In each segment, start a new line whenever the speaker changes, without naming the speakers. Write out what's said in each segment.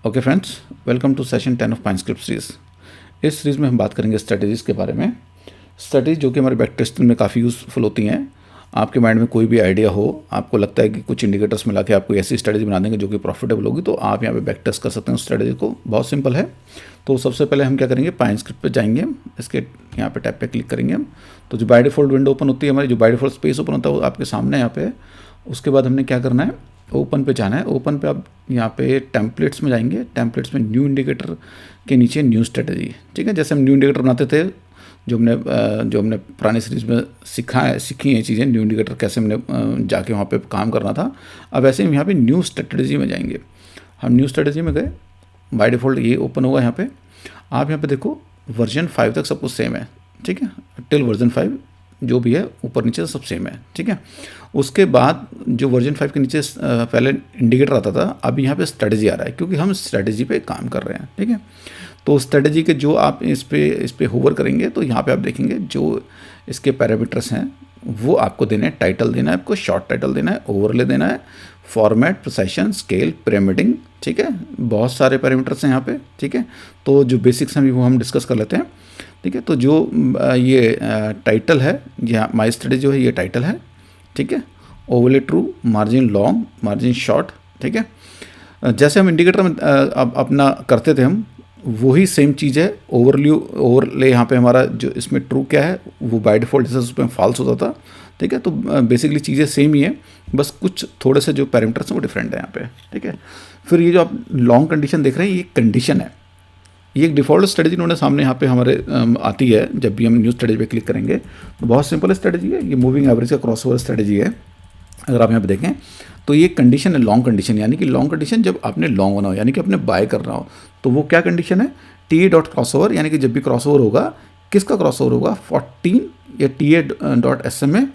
Okay friends, welcome to session 10 of Pine Script series. इस series में हम बात करेंगे स्ट्रेटजीज़ के बारे में। स्ट्रेटजी जो कि हमारे बैक टेस्टिंग में काफ़ी यूज़फुल होती हैं। आपके माइंड में कोई भी आइडिया हो, आपको लगता है कि कुछ इंडिकेटर्स मिला के आपको ऐसी स्ट्रेटजी बना देंगे जो कि प्रॉफिटेबल होगी, तो आप यहाँ पे बैक टेस्ट कर सकते हैं उस स्ट्रेटजी को। बहुत सिंपल है। तो सबसे पहले हम क्या करेंगे, पाइनस्क्रिप्ट पे जाएंगे हम, इसके यहाँ पे टैब पे क्लिक करेंगे हम। तो जो बाय डिफ़ॉल्ट विंडो ओपन होती है हमारी, जो बाय डिफ़ॉल्ट स्पेस ओपन होता है वो आपके सामने यहाँ पे है। उसके बाद हमने क्या करना है, ओपन पे जाना है। ओपन पे आप यहाँ पे टेम्पलेट्स में जाएंगे। टेम्पलेट्स में न्यू इंडिकेटर के नीचे न्यू स्ट्रेटजी, ठीक है। जैसे हम न्यू इंडिकेटर बनाते थे, जो हमने पुरानी सीरीज़ में सीखी हैं चीज़ें, न्यू इंडिकेटर कैसे हमने जाके वहाँ पे काम करना था। अब ऐसे हम यहाँ पे न्यू स्ट्रेटजी में जाएंगे। हम न्यू स्ट्रेटजी में गए, बाय डिफ़ॉल्ट ये ओपन होगा। यहाँ पे आप यहाँ पे देखो वर्जन 5 तक सब कुछ सेम है, ठीक है। टिल वर्जन 5 जो भी है ऊपर नीचे सब सेम है, ठीक है। उसके बाद जो वर्जन 5 के नीचे पहले इंडिकेटर आता था, अब यहाँ पे स्ट्रेटजी आ रहा है, क्योंकि हम स्ट्रेटजी पे काम कर रहे हैं, ठीक है। तो स्ट्रेटजी के जो आप इस पे होवर करेंगे तो यहाँ पे आप देखेंगे जो इसके पैरामीटर्स हैं वो आपको देने हैं। टाइटल देना है आपको, शॉर्ट टाइटल देना है, ओवरले देना है, फॉर्मेट, प्रिसाइशन, स्केल, पिरामिडिंग, ठीक है। बहुत सारे पैरामीटर्स हैं यहाँ पे, ठीक है। तो जो बेसिक्स हैं वो हम डिस्कस कर लेते हैं, ठीक है। तो जो ये टाइटल है, या माई स्ट्रेटजी जो है ये टाइटल है, ठीक है। Overlay true, margin long, margin short, ठीक है। जैसे हम इंडिकेटर में अपना करते थे हम, वही सेम चीज़ है। ओवरले यहाँ पे हमारा जो इसमें ट्रू क्या है वो बाय डिफ़ॉल्ट जैसे उसमें फॉल्स होता था, ठीक है। तो बेसिकली चीज़ें सेम ही है, बस कुछ थोड़े से जो पैरामीटर्स हैं वो डिफरेंट है यहाँ पे, ठीक है। फिर ये जो आप लॉन्ग कंडीशन देख रहे हैं, ये कंडीशन है। ये एक डिफ़ॉल्ट स्ट्रेटजी इन्होंने सामने यहाँ पे हमारे आती है जब भी हम न्यू स्ट्रेटजी पे क्लिक करेंगे। तो बहुत सिंपल स्ट्रेटजी है, ये मूविंग एवरेज का क्रॉसओवर स्ट्रेटजी है। अगर आप यहाँ पे देखें तो ये कंडीशन है लॉन्ग कंडीशन, यानी कि लॉन्ग कंडीशन जब आपने लॉन्ग होना हो, यानी कि आपने बाय करना हो, तो वो क्या कंडीशन है, टी ए डॉट क्रॉसओवर, यानी कि जब भी क्रॉसओवर होगा, किसका क्रॉसओवर होगा, 14 या T A dot S M A,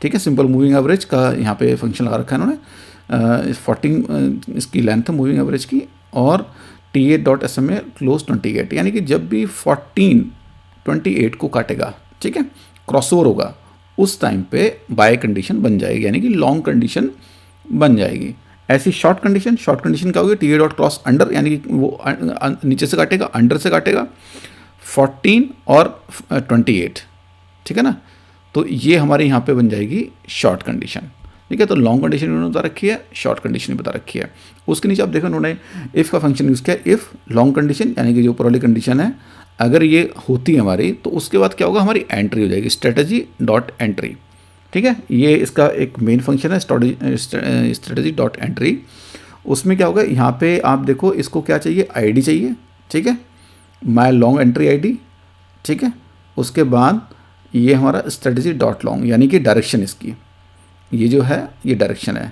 ठीक है। सिंपल मूविंग एवरेज का यहाँ पे फंक्शन लगा रखा है इन्होंने। 14 इसकी लेंथ है मूविंग एवरेज की, और T A dot S M A close 28, यानी कि जब भी 14 28 को काटेगा, ठीक है, क्रॉसओवर होगा, उस टाइम पे बाय कंडीशन बन जाएगी, यानी कि लॉन्ग कंडीशन बन जाएगी। ऐसी शॉर्ट कंडीशन क्या होगी, T A dot cross under, यानी कि वो नीचे से काटेगा, अंडर से काटेगा 14 और 28, ठीक है ना। तो ये हमारे यहाँ पे बन जाएगी शॉर्ट कंडीशन, ठीक है। तो लॉन्ग कंडीशन उन्होंने बता रखी है, शॉर्ट कंडीशन भी बता रखी है। उसके नीचे आप देखो उन्होंने इफ़ का फंक्शन यूज़ किया। इफ़ लॉन्ग कंडीशन, यानी कि जो ऊपर वाली कंडीशन है, अगर ये होती है हमारी, तो उसके बाद क्या होगा, हमारी एंट्री हो जाएगी, स्ट्रेटजी डॉट एंट्री, ठीक है। ये इसका एक मेन फंक्शन है, स्ट्रेटजी डॉट एंट्री। उसमें क्या होगा, यहाँ पे आप देखो इसको क्या चाहिए, आईडी चाहिए, ठीक है, माय लॉन्ग एंट्री आईडी, ठीक है। उसके बाद ये हमारा स्ट्रेटजी डॉट लॉन्ग, यानी कि डायरेक्शन इसकी, ये जो है ये डायरेक्शन है।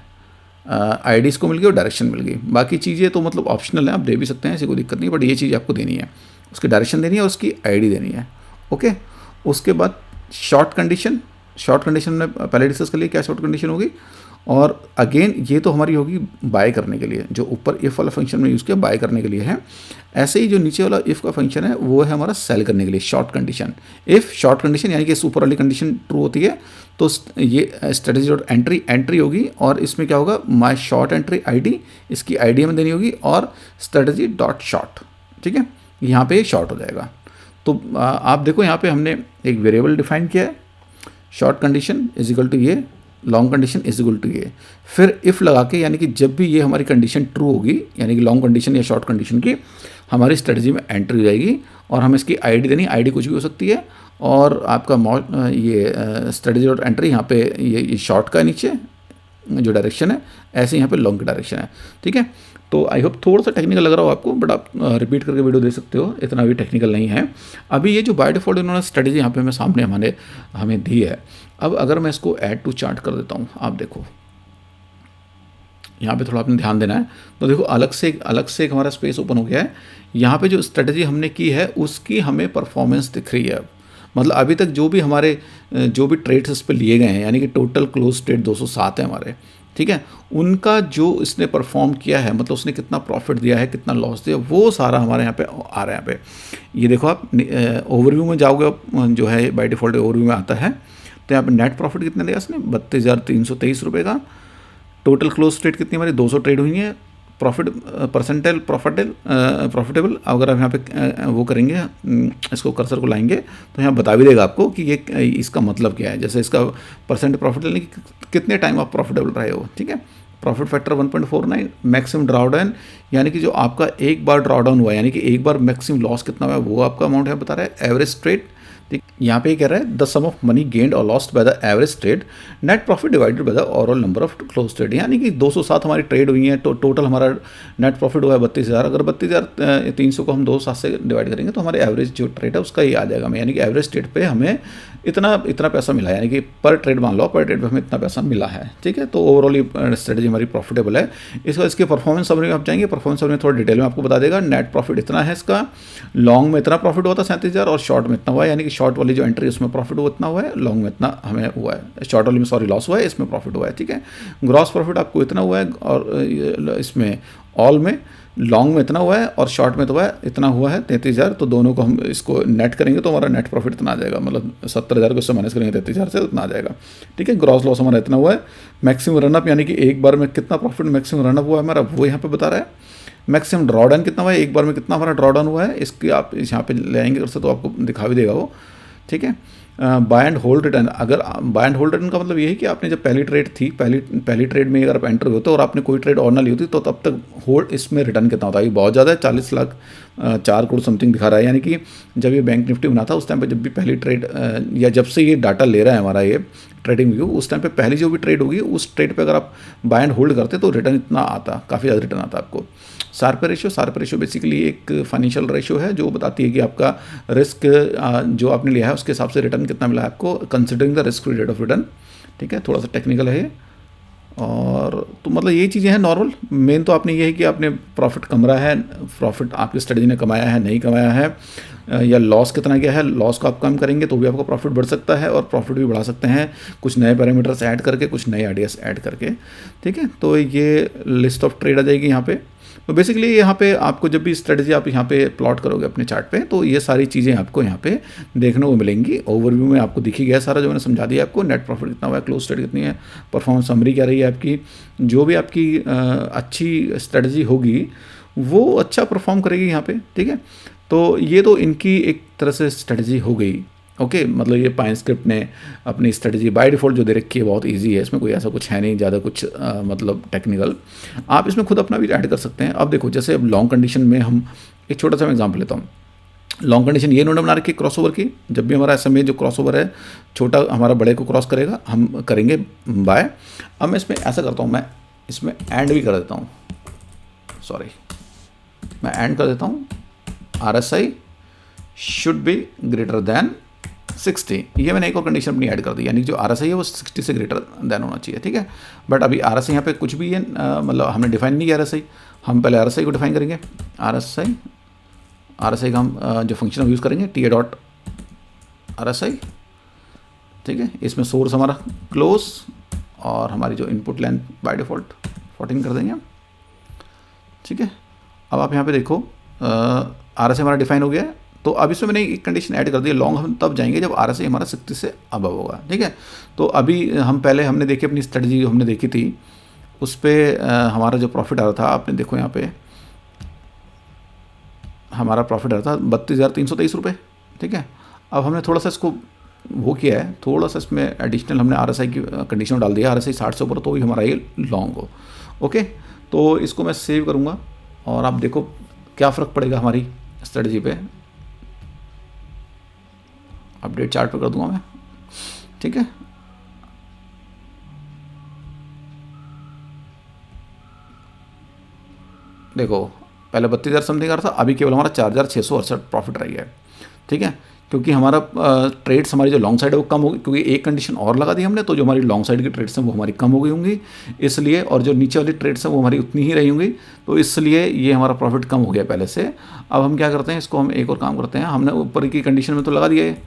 आईडी इसको मिल गई और डायरेक्शन मिल गई। बाकी चीज़ें तो मतलब ऑप्शनल है, आप दे भी सकते हैं, ऐसी कोई दिक्कत नहीं, बट ये चीज़ आपको देनी है, उसकी डायरेक्शन देनी है और उसकी आईडी देनी है, ओके। उसके बाद शॉर्ट कंडीशन हमने पहले डिस्कस कर लिया क्या शॉर्ट कंडीशन होगी। और अगेन ये तो हमारी होगी बाय करने के लिए, जो ऊपर इफ़ वाला फंक्शन में यूज़ किया बाय करने के लिए है। ऐसे ही जो नीचे वाला इफ़ का फंक्शन है वो है हमारा सेल करने के लिए, short condition. If short condition, यानी कि इस ऊपर वाली कंडीशन ट्रू होती है, तो ये स्ट्रेटजी डॉट एंट्री होगी, और इसमें क्या होगा, माई शॉर्ट एंट्री आईडी, इसकी आईडी हमें देनी होगी, और स्ट्रेटजी डॉट शॉर्ट, ठीक है। यहाँ पे शॉर्ट हो जाएगा। तो आप देखो यहाँ पे हमने एक वेरिएबल डिफाइन किया है, short condition is equal to ये, long condition is equal to ये। फिर इफ़ लगा के, यानी कि जब भी ये हमारी कंडीशन ट्रू होगी, यानी कि लॉन्ग कंडीशन या शॉर्ट कंडीशन की, हमारी स्ट्रेटजी में एंट्री हो जाएगी, और हमें इसकी आईडी देनी, आईडी कुछ भी हो सकती है। और आपका ये स्ट्रेटजी डॉट एंट्री यहाँ पे ये शॉर्ट का नीचे जो डायरेक्शन है, ऐसे यहाँ पे लॉन्ग की डायरेक्शन है, ठीक है। तो आई होप थोड़ा सा टेक्निकल लग रहा हो आपको, बट आप रिपीट करके वीडियो दे सकते हो, इतना भी टेक्निकल नहीं है। अभी ये जो बाय डिफ़ॉल्ट इन्होंने स्ट्रेटजी यहाँ पे हमें सामने हमें दी है। अब अगर मैं इसको ऐड टू चार्ट कर देता हूँ, आप देखो यहाँ पे थोड़ा आपने ध्यान देना है। तो देखो अलग से एक हमारा स्पेस ओपन हो गया है। यहाँ पे जो स्ट्रेटजी हमने की है उसकी हमें परफॉर्मेंस दिख रही है। अब मतलब अभी तक जो भी ट्रेड्स इस पर लिए गए हैं, यानी कि टोटल क्लोज ट्रेड 207 है हमारे, ठीक है, उनका जो इसने परफॉर्म किया है, मतलब उसने कितना प्रॉफिट दिया है, कितना लॉस दिया, वो सारा हमारे यहाँ पे आ रहा है। यहाँ पे ये देखो आप ओवरव्यू में जाओगे, जो है बाय डिफ़ॉल्ट ओवरव्यू में आता है, तो यहाँ पे नेट प्रॉफिट कितना दिया इसने, 32,323 रुपये का। टोटल क्लोज ट्रेड कितनी हमारी 200 ट्रेड हुई है, प्रॉफिट परसेंटाइल प्रॉफिटेबल अगर आप यहाँ पे वो करेंगे, इसको कर्सर को लाएंगे तो यहाँ बता भी देगा आपको कि ये इसका मतलब क्या है। जैसे इसका परसेंट प्रॉफिट यानी कि कितने टाइम आप प्रॉफिटेबल रहे हो, ठीक है। प्रॉफिट फैक्टर 1.49, मैक्सिमम ड्रॉडाउन यानी कि जो आपका एक बार ड्रॉडाउन हुआ यानी कि एक बार मैक्सिमम लॉस कितना हुआ वो आपका अमाउंट यहाँ बता रहा है। एवरेज ट्रेड, यहाँ पे कह रहा है the sum of money gained और lost by the average trade, net profit divided by the overall number of close trade, यानी कि 207 हमारी ट्रेड हुई है तो टोटल हमारा नेट प्रॉफिट हुआ है 32,000। अगर 32,300 को हम 207 से डिवाइड करेंगे तो हमारे एवरेज जो ट्रेड है उसका ये आ जाएगा हमें, यानी कि एवरेज ट्रेड पे हमें इतना पैसा मिला है, यानी कि पर ट्रेड मान लो पर ट्रेड पे हमें इतना पैसा मिला है, ठीक है। तो ओवरऑल ये स्ट्रेटजी हमारी प्रॉफिटेबल है। इसके परफॉर्मेंस समरी में आप जाएंगे, परफॉर्मेंस समरी में थोड़ा डिटेल में आपको बता देगा। नेट प्रॉफिट इतना है इसका, लॉन्ग में इतना प्रॉफिट हुआ था 37,000 और शॉर्ट में इतना हुआ है, यानी कि शॉर्ट वाली जो एंट्री उसमें प्रॉफिट हुआ इतना हुआ है, लॉन्ग में इतना हमें हुआ है, शॉर्ट वाली में सॉरी लॉस हुआ है, इसमें प्रॉफिट हुआ है, ठीक है। ग्रॉस प्रॉफिट आपको इतना हुआ है और इसमें ऑल में लॉन्ग में इतना हुआ है और शॉर्ट में तो हुआ है इतना हुआ है 33,000। तो दोनों को हम इसको नेट करेंगे तो हमारा नेट प्रॉफिट इतना आ जाएगा, मतलब 70,000 को इससे माइनस करेंगे 33,000 से उतना आ जाएगा, ठीक है। ग्रॉस लॉस हमारा इतना हुआ है। मैक्सिमम रनअप यानी कि एक बार में कितना प्रॉफिट मैक्सिमम रनअप हुआ है हमारा वो यहाँ पे बता रहा है। मैक्सिमम ड्रॉडाउन कितना हुआ है, एक बार में कितना हमारा ड्रॉडाउन हुआ है, इसकी आप यहाँ पे ले आएंगे तो आपको दिखा भी देगा वो, ठीक है। बाय एंड होल्ड रिटर्न, अगर बाय एंड होल्ड रिटर्न का मतलब ये है कि आपने जब पहली ट्रेड थी पहली ट्रेड में अगर आप एंटर हुए होते और आपने कोई ट्रेड और ना ली होती तो तब तक होल्ड इसमें रिटर्न कितना होता है, ये बहुत ज़्यादा है, 40 लाख 4 करोड़ समथिंग दिखा रहा है। यानी कि जब ये बैंक निफ्टी बना था उस टाइम पे जब भी पहली ट्रेड या जब से ये डाटा ले रहा है हमारा ये ट्रेडिंग व्यू, उस टाइम पे पहली जो भी ट्रेड होगी उस ट्रेड पे अगर आप बाय एंड होल्ड करते तो रिटर्न इतना आता, काफ़ी ज़्यादा रिटर्न आता आपको। शार्प रेशियो बेसिकली एक फाइनेंशियल रेशियो है जो बताती है कि आपका रिस्क जो आपने लिया है उसके हिसाब से रिटर्न कितना मिला है आपको, considering the risk free rate of return, ठीक है। थोड़ा सा टेक्निकल है और तो मतलब ये चीज़ें हैं नॉर्मल। मेन तो आपने ये है कि आपने प्रॉफिट कमा है, प्रॉफिट आपकी स्ट्रेटजी ने कमाया है नहीं कमाया है, या लॉस कितना गया है, लॉस को आप कम करेंगे तो भी आपका प्रॉफिट बढ़ सकता है और प्रॉफिट भी बढ़ा सकते हैं कुछ नए पैरामीटर्स ऐड करके, कुछ नए आइडियाज़ ऐड करके, ठीक है। तो ये लिस्ट ऑफ ट्रेड आ जाएगी यहाँ पे। तो बेसिकली यहाँ पे आपको जब भी स्ट्रेटजी आप यहाँ पे प्लॉट करोगे अपने चार्ट पे तो ये सारी चीज़ें आपको यहाँ पे देखने को मिलेंगी। ओवरव्यू में आपको दिख ही गया सारा जो मैंने समझा दिया आपको, नेट प्रॉफिट कितना हुआ है, क्लोज ट्रेड कितनी है, परफॉर्मेंस समरी क्या रही है आपकी, जो भी आपकी अच्छी स्ट्रेटजी होगी वो अच्छा परफॉर्म करेगी यहाँ पे, ठीक है। तो ये तो इनकी एक तरह से स्ट्रेटजी हो गई, ओके। मतलब ये पाइनस्क्रिप्ट ने अपनी स्ट्रेटजी बाय डिफ़ॉल्ट जो दे रखी है बहुत इजी है, इसमें कोई ऐसा कुछ है नहीं ज़्यादा कुछ मतलब टेक्निकल, आप इसमें खुद अपना भी ऐड कर सकते हैं। अब देखो जैसे अब लॉन्ग कंडीशन में हम एक छोटा सा एग्जांपल लेता हूँ। लॉन्ग कंडीशन ये इन्होंने बना रखी है क्रॉसओवर की, जब भी हमारा SMA जो क्रॉसओवर है छोटा हमारा बड़े को क्रॉस करेगा हम करेंगे बाय। अब मैं इसमें ऐसा करता हूँ, मैं इसमें एंड भी कर देता हूँ, सॉरी मैं एंड कर देता हूँ, RSI should be greater than 60। ये मैंने एक और कंडीशन अपनी ऐड कर दी, यानी कि जो RSI है वो 60 से ग्रेटर देन होना चाहिए, ठीक है। बट अभी RSI यहाँ पे कुछ भी है मतलब हमने डिफाइन नहीं किया RSI, हम पहले RSI को डिफाइन करेंगे। RSI का हम जो फंक्शन यूज़ करेंगे TA.RSI, ठीक है। इसमें सोर्स हमारा क्लोज और हमारी जो इनपुट लेंथ बाय डिफ़ॉल्ट 14 कर देंगे हम, ठीक है। अब आप यहाँ पे देखो RSI हमारा डिफाइन हो गया है। तो अब इसमें मैंने एक कंडीशन ऐड कर दी, लॉन्ग हम तब जाएंगे जब RSI हमारा 60 से अबव होगा, ठीक है। तो अभी हम पहले हमने देखी अपनी स्ट्रेटजी जो हमने देखी थी उस पर हमारा जो प्रॉफिट आ रहा था, आपने देखो यहाँ पे हमारा प्रॉफिट आ रहा था 32,323 रुपये, ठीक है। अब हमने थोड़ा सा इसको वो किया है, थोड़ा सा इसमें एडिशनल हमने RSI की कंडीशन डाल दिया, RSI 60 से ऊपर तो ही हमारा ये लॉन्ग हो, ओके। तो इसको मैं सेव करूँगा और आप देखो क्या फ़र्क पड़ेगा हमारी स्ट्रेटजी पे। अपडेट चार्ट पे कर दूंगा मैं, ठीक है। देखो पहले 32,000 समथिंग आ रहा था, अभी केवल हमारा 4,668 प्रॉफिट रह गया है, ठीक है। क्योंकि हमारा ट्रेड्स हमारी जो लॉन्ग साइड है वो कम होगी, क्योंकि एक कंडीशन और लगा दी हमने, तो जो हमारी लॉन्ग साइड की ट्रेड्स हैं वो हमारी कम हो गई होंगी इसलिए, और जो नीचे वाली ट्रेड्स हैं वो हमारी उतनी ही रही होंगी, तो इसलिए ये हमारा प्रॉफिट कम हो गया पहले से। अब हम क्या करते हैं, इसको हम एक और काम करते हैं, हमने ऊपर की कंडीशन में तो लगा दिया है,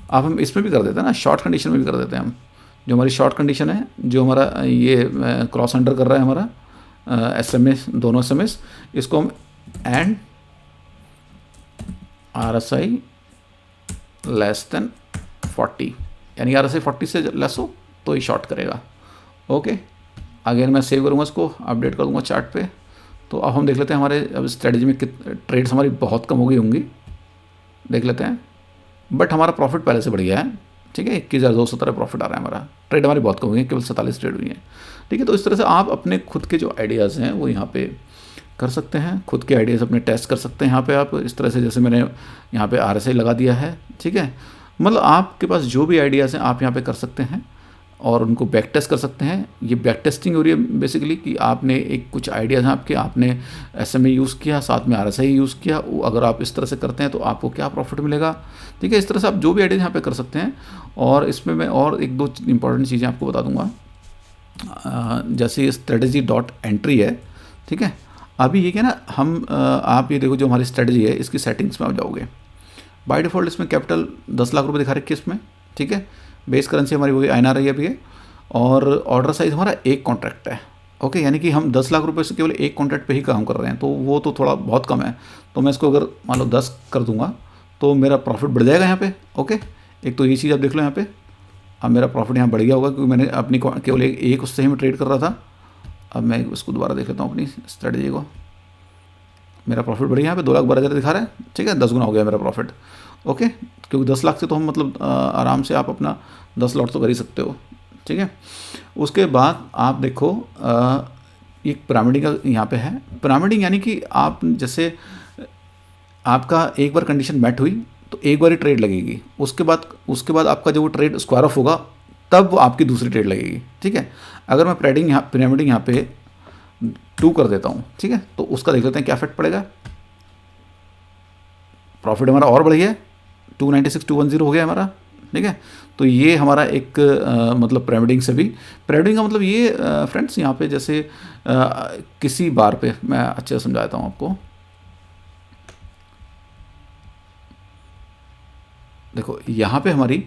अब हम इसमें भी कर देते हैं ना, शॉर्ट कंडीशन में भी कर देते हैं हम। जो हमारी शॉर्ट कंडीशन है, जो हमारा ये क्रॉस अंडर कर रहा है हमारा SMA, दोनों SMS, इसको हम एंड RSI लेस देन 40, यानी RSI 40 से लेस हो तो ये शॉर्ट करेगा, ओके। अगेन मैं सेव करूँगा इसको, अपडेट कर दूँगा चार्ट पे, तो अब हम देख लेते हैं हमारे अब स्ट्रेटजी में ट्रेड्स हमारी बहुत कम हो गई होंगी, देख लेते हैं, बट हमारा प्रॉफिट पहले से बढ़ गया है। ठीक है, 21,217 प्रॉफिट आ रहा है हमारा। ट्रेड हमारी बहुत कम हुई है, केवल 47 ट्रेड हुई हैं। ठीक है, तो इस तरह से आप अपने खुद के जो आइडियाज़ हैं वो यहाँ पे कर सकते हैं, खुद के आइडियाज़ अपने टेस्ट कर सकते हैं यहाँ पे आप इस तरह से, जैसे मैंने यहाँ पे RSI लगा दिया है। ठीक है, मतलब आपके पास जो भी आइडियाज़ हैं आप यहाँ पे कर सकते हैं और उनको बैक टेस्ट कर सकते हैं। ये बैक टेस्टिंग हो रही है बेसिकली कि आपने एक कुछ आइडियाज़ हैं आपके, आपने SMA यूज़ किया, साथ में RSI यूज़ किया, अगर आप इस तरह से करते हैं तो आपको क्या प्रॉफिट मिलेगा। ठीक है, इस तरह से आप जो भी आइडियाज़ यहाँ पे कर सकते हैं। और इसमें मैं और एक दो इंपॉर्टेंट चीज़ें आपको बता दूंगा, जैसे strategy.entry है। ठीक है, अभी ये क्या ना, हम आप ये देखो जो हमारी स्ट्रेटजी है इसकी सेटिंग्स में आप जाओगे, बाय डिफ़ॉल्ट इसमें कैपिटल 10 लाख रुपए दिखा रखी है इसमें। ठीक है, बेस करेंसी हमारी वही INR है अभी है, और ऑर्डर साइज़ हमारा एक कॉन्ट्रैक्ट है। ओके, यानी कि हम 10 लाख रुपए से केवल एक कॉन्ट्रैक्ट पे ही काम कर रहे हैं, तो वो तो थोड़ा बहुत कम है। तो मैं इसको अगर मान लो 10 कर दूंगा तो मेरा प्रॉफिट बढ़ जाएगा यहाँ पे। ओके, एक तो ये चीज़ आप देख लो यहाँ पे, अब मेरा प्रॉफिट यहाँ बढ़ गया होगा क्योंकि मैंने अपनी केवल एक उससे ही मैं ट्रेड कर रहा था। अब मैं उसको दोबारा देख लेता हूँ अपनी स्ट्रेटजी को, मेरा प्रॉफिट बढ़िया यहाँ पे 2,12,000 दिखा रहा है। ठीक है, 10 गुना हो गया मेरा प्रॉफिट। ओके, क्योंकि 10 लाख से तो हम मतलब आराम से आप अपना 10 लॉट तो कर ही सकते हो। ठीक है, उसके बाद आप देखो एक पिरामिडिंग का यहाँ पे है। पिरामिडिंग यानी कि आप जैसे आपका एक बार कंडीशन मैट हुई तो एक बार ही ट्रेड लगेगी, उसके बाद आपका जो वो ट्रेड स्क्वायर ऑफ होगा तब आपकी दूसरी ट्रेड लगेगी। ठीक है, अगर मैं पिरामिडिंग यहाँ पे 2 कर देता हूँ, ठीक है, तो उसका देख लेते हैं क्या इफेक्ट पड़ेगा। प्रॉफिट हमारा और बढ़ गया, 296,210 हो गया हमारा। ठीक है, तो ये हमारा एक मतलब पिरामिडिंग से भी, पिरामिडिंग का मतलब ये फ्रेंड्स यहाँ पे जैसे किसी बार पे मैं अच्छे से समझाता हूँ आपको। देखो यहाँ पे हमारी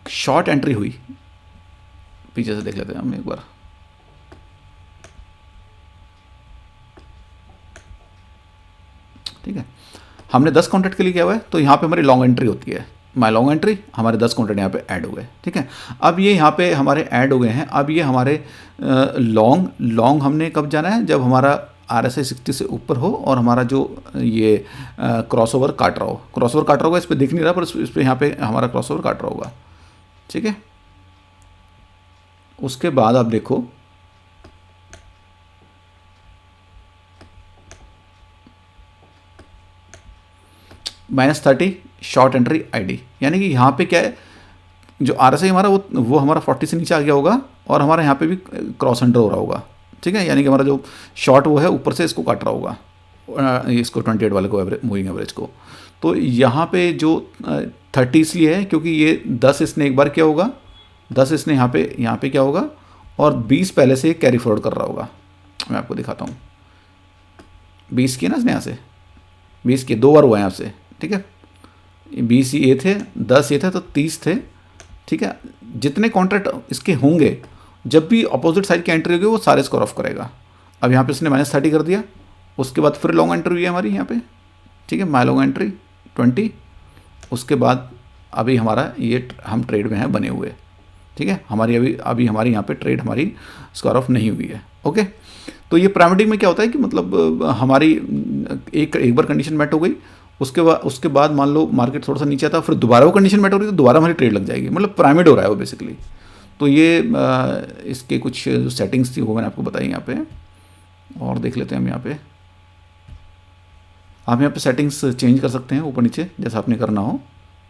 शॉर्ट एंट्री हुई, पीछे से देख लेते हैं हम एक बार। ठीक है, हमने 10 कॉन्ट्रैक्ट के लिए किया हुआ है, तो यहाँ पे हमारी लॉन्ग एंट्री होती है, माई लॉन्ग एंट्री, हमारे 10 कॉन्ट्रैक्ट यहाँ पे ऐड हो गए। ठीक है, अब ये यहाँ पे हमारे ऐड हो गए हैं। अब ये हमारे लॉन्ग हमने कब जाना है, जब हमारा RSI 60 से ऊपर हो और हमारा जो ये क्रॉसओवर काट रहा हो, क्रॉसओवर काट रहा होगा, इस पर दिख नहीं रहा पर इस पर यहाँ पे हमारा क्रॉसओवर काट रहा होगा। ठीक है, उसके बाद आप देखो -30 शॉर्ट एंट्री ID, यानी कि यहाँ पे क्या है, जो RSI हमारा वो हमारा 40 से नीचे आ गया होगा और हमारा यहाँ पे भी क्रॉस एंटर हो रहा होगा। ठीक है, यानी कि हमारा जो शॉर्ट वो है ऊपर से इसको काट रहा होगा, इसको 28 वाले को मूविंग एवरेज को। तो यहाँ पे जो 30 इसलिए है क्योंकि ये 10 इसने एक बार क्या होगा, 10 इसने यहाँ पे क्या होगा, और 20 पहले से कैरी फॉरवर्ड कर रहा होगा। मैं आपको दिखाता हूँ, 20 किए ना इसने यहाँ से, 20 के 2 बार हुआ है यहाँ से। ठीक है, 20 ये थे, 10 ये थे, तो 30 थे। ठीक है, जितने कॉन्ट्रैक्ट इसके होंगे, जब भी अपोजिट साइड की एंट्री होगी वो सारे स्कोर ऑफ करेगा। अब यहाँ पे इसने -30 कर दिया, उसके बाद फिर लॉन्ग एंट्री हुई है हमारी यहाँ पे। ठीक है, माई लॉन्ग एंट्री 20, उसके बाद अभी हमारा ये हम ट्रेड में हैं बने हुए। ठीक है, हमारी अभी हमारी यहाँ पे ट्रेड हमारी स्कोर ऑफ नहीं हुई है। ओके, तो ये पिरामिडिंग में क्या होता है कि मतलब हमारी एक बार कंडीशन मैट हो गई, उसके बाद मान लो मार्केट थोड़ा सा नीचे आता, फिर दोबारा वो कंडीशन मैट हो रही है तो दोबारा हमारी ट्रेड लग जाएगी, मतलब पिरामिड हो रहा है वो बेसिकली। तो ये इसके कुछ जो सेटिंग्स थी वो मैंने आपको बताई यहाँ पे, और देख लेते हैं हम यहाँ पे। आप यहाँ पे सेटिंग्स चेंज कर सकते हैं ऊपर नीचे जैसा आपने करना हो।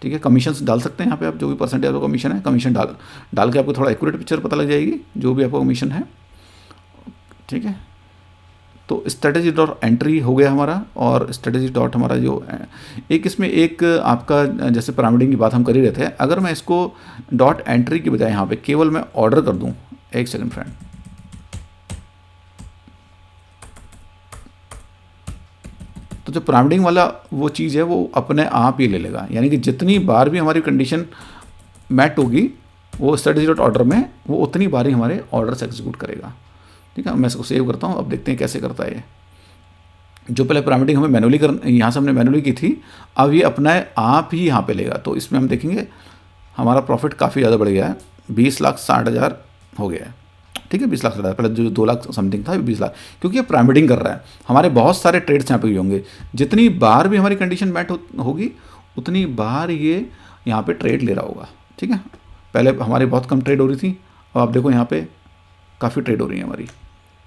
ठीक है, कमीशन डाल सकते हैं यहाँ पे आप, जो भी परसेंटेज आपका कमीशन है, कमीशन डाल के आपको थोड़ा एक्यूरेट पिक्चर पता लग जाएगी जो भी आपका कमीशन है। ठीक है, तो strategy.entry हो गया हमारा, और strategy. हमारा जो एक इसमें एक आपका जैसे पिरामिडिंग की बात हम कर ही रहे थे, अगर मैं इसको .entry की बजाय यहाँ पे केवल मैं ऑर्डर कर दूँ, एक सेकंड फ्रेंड, तो जो पिरामिडिंग वाला वो चीज़ है वो अपने आप ही ले लेगा, यानी कि जितनी बार भी हमारी कंडीशन मैट होगी वो strategy.order में वो उतनी बार ही हमारे ऑर्डर्स एग्जीक्यूट करेगा। ठीक है, मैं इसको सेव करता हूँ, अब देखते हैं कैसे करता है ये। जो पहले पिरामिडिंग हमें मैनुअली यहाँ से हमने मैनुअली की थी, अब ये अपना आप ही यहाँ पे लेगा। तो इसमें हम देखेंगे हमारा प्रॉफिट काफ़ी ज़्यादा बढ़ गया है, 20,60,000 हो गया है। ठीक है, 20 लाख से ज़्यादा। पहले जो 2 लाख समथिंग था 20 लाख, क्योंकि ये पिरामिडिंग कर रहा है। हमारे बहुत सारे ट्रेड्स यहाँ पे भी होंगे, जितनी बार भी हमारी कंडीशन मैच होगी उतनी बार ये यहाँ पे ट्रेड ले रहा होगा। ठीक है, पहले हमारी बहुत कम ट्रेड हो रही थी, अब आप देखो यहाँ पे काफ़ी ट्रेड हो रही है हमारी,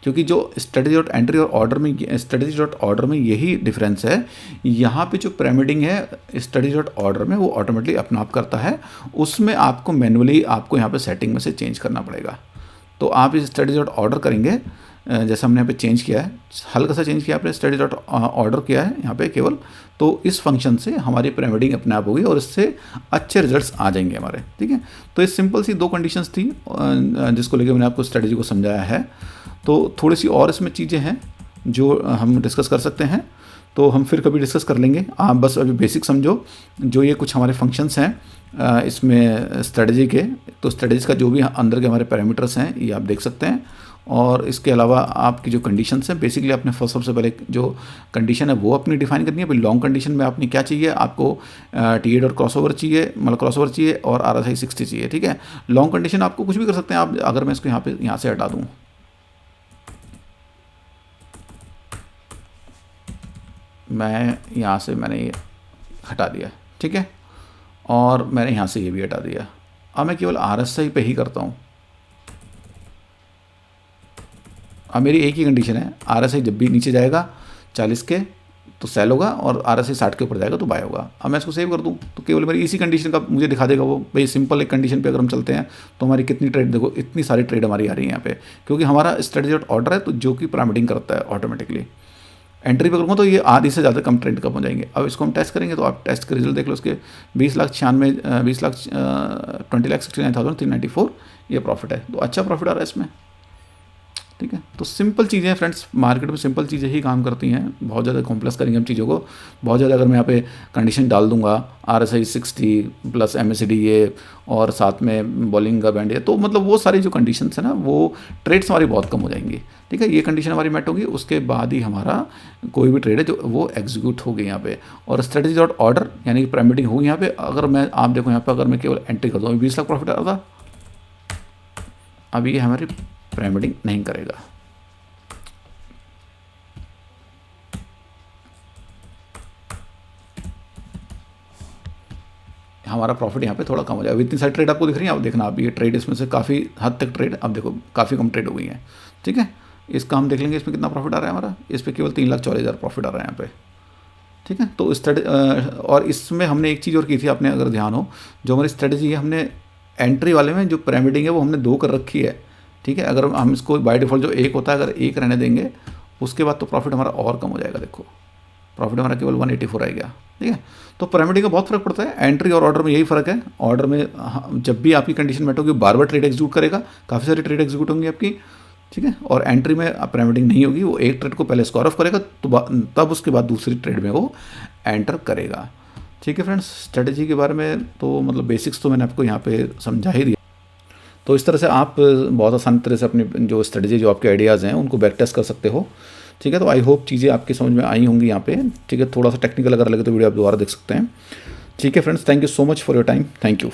क्योंकि जो स्ट्रेटजी डॉट एंट्री और ऑर्डर में, स्ट्रेटजी डॉट ऑर्डर में यही डिफरेंस है। यहाँ पे जो पिरामिडिंग है स्ट्रेटजी डॉट ऑर्डर में वो ऑटोमेटिकली अपना आप करता है, उसमें आपको मैनुअली आपको यहाँ पे सेटिंग में से चेंज करना पड़ेगा। तो आप इस स्ट्रेटजी डॉट ऑर्डर करेंगे, जैसे हमने यहाँ पे चेंज किया है, हल्का सा चेंज किया आपने, स्ट्रेटजी डॉट ऑर्डर किया है यहाँ पे केवल, तो इस फंक्शन से हमारी पिरामिडिंग अपने आप होगी और इससे अच्छे रिजल्ट्स आ जाएंगे हमारे। ठीक है, तो ये सिंपल सी 2 कंडीशंस थी जिसको लेकर मैंने आपको स्ट्रेटजी को समझाया है। तो थोड़ी सी और इसमें चीज़ें हैं जो हम डिस्कस कर सकते हैं, तो हम फिर कभी डिस्कस कर लेंगे। आप बस अभी बेसिक समझो, जो ये कुछ हमारे फंक्शंस हैं इसमें स्ट्रेटजी के, तो स्ट्रेटजीज का जो भी अंदर के हमारे पैरामीटर्स हैं ये आप देख सकते हैं। और इसके अलावा आपकी जो कंडीशंस हैं, बेसिकली आपने सबसे पहले जो कंडीशन है वो अपनी डिफाइन करनी है। भाई लॉन्ग कंडीशन में आपने क्या चाहिए, आपको T8 और क्रॉसओवर चाहिए, मतलब क्रॉसओवर चाहिए और RSI 60 चाहिए। ठीक है, लॉन्ग कंडीशन आपको कुछ भी कर सकते हैं आप। अगर मैं इसको यहाँ से हटा दूँ, मैं यहाँ से मैंने ये हटा दिया, ठीक है, और मैंने यहाँ से ये भी हटा दिया। अब मैं केवल RSI पे ही करता हूँ। अब मेरी एक ही कंडीशन है, RSI जब भी नीचे जाएगा 40 के तो सेल होगा और RSI 60 के ऊपर जाएगा तो बाय होगा। अब मैं इसको सेव कर दूँ तो केवल मेरी इसी कंडीशन का मुझे दिखा देगा वो। भाई सिंपल एक कंडीशन पे अगर हम चलते हैं तो हमारी कितनी ट्रेड, देखो इतनी सारी ट्रेड हमारी आ रही है यहाँ पे, क्योंकि हमारा स्ट्रेटजी डॉट ऑर्डर है तो जो कि पिरामिडिंग करता है ऑटोमेटिकली। एंट्री पे करूँगा तो ये आधी से ज़्यादा कम ट्रेड कम हो जाएंगे। अब इसको हम टेस्ट करेंगे तो आप टेस्ट के रिजल्ट देख लो। उसके 20,69,394 ये प्रॉफिट है, तो अच्छा प्रॉफिट आ रहा है इसमें। ठीक है, तो सिंपल चीज़ें हैं फ्रेंड्स, मार्केट में सिंपल चीज़ें ही काम करती हैं। बहुत ज़्यादा कॉम्प्लेक्स करेंगे हम चीज़ों को, बहुत ज़्यादा अगर मैं यहाँ पे कंडीशन डाल दूंगा RSI 60 प्लस MACD ये और साथ में बॉलिंग का बैंड है, तो मतलब वो सारी जो कंडीशंस है ना वो ट्रेड्स हमारी बहुत कम हो जाएंगी। ठीक है, ये कंडीशन हमारी मेट होगी, उसके बाद ही हमारा कोई भी ट्रेड है जो वो एग्जीक्यूट होगी यहाँ पे। और स्ट्रेटजी डॉट ऑर्डर यानी कि पिरामिडिंग होगी यहाँ पे। अगर मैं आप देखो यहाँ पे अगर मैं केवल एंट्री कर दूँ 20 लाख प्रॉफिट आ रहा था, अब ये हमारी पिरामिडिंग नहीं करेगा। हमारा प्रॉफिट यहाँ पे थोड़ा कम हो जाएगा। इतनी सारी ट्रेड आपको दिख रही है, आप देखना आप ये ट्रेड इसमें से काफ़ी हद तक ट्रेड अब देखो काफ़ी कम ट्रेड हो गई है। ठीक है, इसका हम देख लेंगे इसमें कितना प्रॉफिट आ रहा है हमारा। इस पर केवल 3,40,000 प्रॉफिट आ रहा है यहाँ पे। ठीक है, तो और इसमें हमने एक चीज़ और की थी, आपने अगर ध्यान हो, जो हमारी स्ट्रेटजी है हमने एंट्री वाले में जो पिरामिडिंग है वो हमने 2 कर रखी है। ठीक है, अगर हम इसको बाय डिफ़ॉल्ट जो 1 होता है अगर 1 रहने देंगे उसके बाद तो प्रॉफिट हमारा और कम हो जाएगा। देखो प्रॉफिट हमारा केवल 184 आ गया। ठीक है, तो पिरामिडिंग का बहुत फर्क पड़ता है। एंट्री और ऑर्डर में यही फ़र्क है। ऑर्डर में जब भी आपकी कंडीशन मेट होगी बार बार ट्रेड एग्जीक्यूट करेगा, काफ़ी सारी ट्रेड एग्जीक्यूट होंगी आपकी। ठीक है, और एंट्री में पिरामिडिंग नहीं होगी, वो एक ट्रेड को पहले स्कोर ऑफ करेगा तो तब उसके बाद दूसरी ट्रेड में वो एंटर करेगा। ठीक है फ्रेंड्स, स्ट्रेटजी के बारे में तो मतलब बेसिक्स तो मैंने आपको यहाँ पे समझा ही दिया। तो इस तरह से आप बहुत आसान तरह से अपनी जो स्ट्रेटजी जो आपके आइडियाज़ हैं उनको बैक टेस्ट कर सकते हो। ठीक है, तो आई होप चीज़ें आपकी समझ में आई होंगी यहाँ पे। ठीक है, थोड़ा सा टेक्निकल अगर लगे तो वीडियो आप दोबारा देख सकते हैं। ठीक है friends, thank you so much for your time. Thank you.